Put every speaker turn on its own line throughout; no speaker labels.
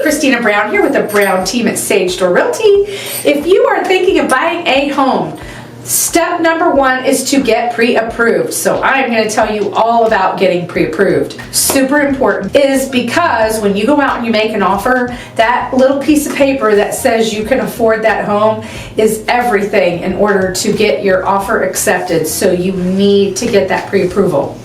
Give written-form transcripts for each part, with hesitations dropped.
Christina Brown here with the Brown team at Sage Door Realty. If you are thinking of buying a home, step number one is to get pre-approved. So I'm going to tell you all about getting pre-approved. Super important is because when you go out and you make an offer, that little piece of paper that says you can afford that home is everything in order to get your offer accepted. So you need to get that pre-approval.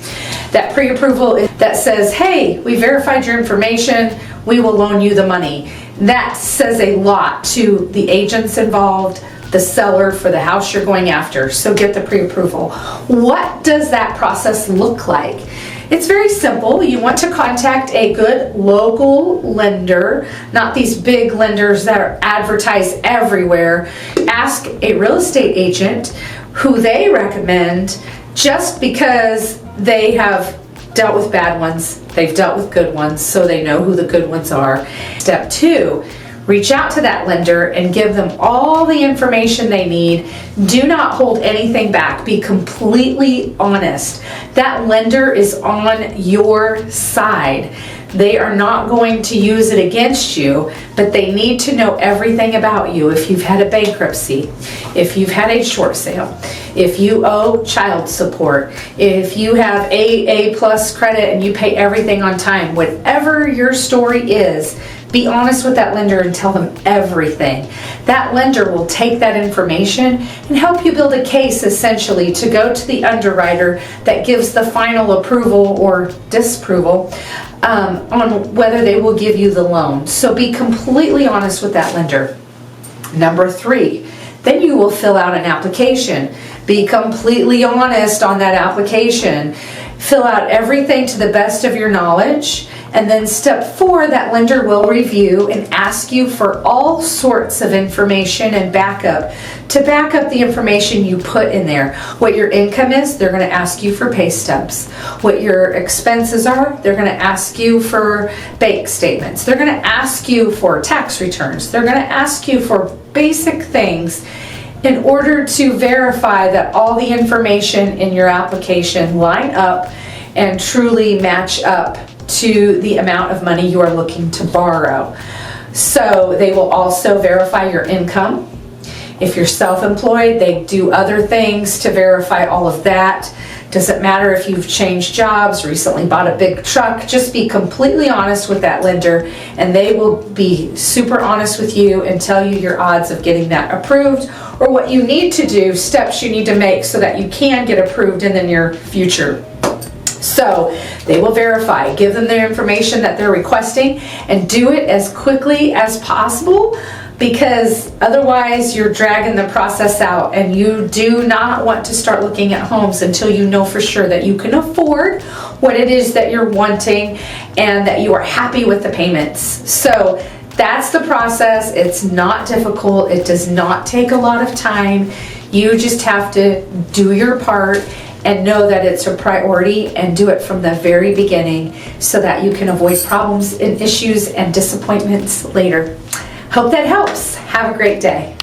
That pre-approval that says, hey, we verified your information, we will loan you the money. That says a lot to the agents involved, the seller for the house you're going after. So get the pre-approval. What does that process look like? It's very simple. You want to contact a good local lender, not these big lenders that are advertised everywhere. Ask a real estate agent who they recommend, just because they have dealt with bad ones, they've dealt with good ones, so they know who the good ones are. Step two, reach out to that lender and give them all the information they need. Do not hold anything back. Be completely honest. That lender is on your side. They are not going to use it against you, but they need to know everything about you. If you've had a bankruptcy, if you've had a short sale, if you owe child support, if you have AA plus credit and you pay everything on time, whatever your story is, be honest with that lender and tell them everything. That lender will take that information and help you build a case, essentially, to go to the underwriter that gives the final approval or disapproval on whether they will give you the loan. So be completely honest with that lender. Number three, then you will fill out an application. Be completely honest on that application. Fill out everything to the best of your knowledge. And then step four, that lender will review and ask you for all sorts of information and backup to back up the information you put in there. What your income is, they're going to ask you for pay stubs. What your expenses are, they're going to ask you for bank statements. They're going to ask you for tax returns. They're going to ask you for basic things in order to verify that all the information in your application line up and truly match up to the amount of money you are looking to borrow. So they will also verify your income. If you're self-employed, they do other things to verify all of that. Doesn't matter if you've changed jobs, recently bought a big truck, just be completely honest with that lender and they will be super honest with you and tell you your odds of getting that approved, or what you need to do, steps you need to make so that you can get approved in the near future. So they will verify, give them their information that they're requesting, and do it as quickly as possible, because otherwise you're dragging the process out, and you do not want to start looking at homes until you know for sure that you can afford what it is that you're wanting and that you are happy with the payments. So that's the process. It's not difficult. It does not take a lot of time. You just have to do your part and know that it's a priority, and do it from the very beginning so that you can avoid problems and issues and disappointments later. Hope that helps. Have a great day.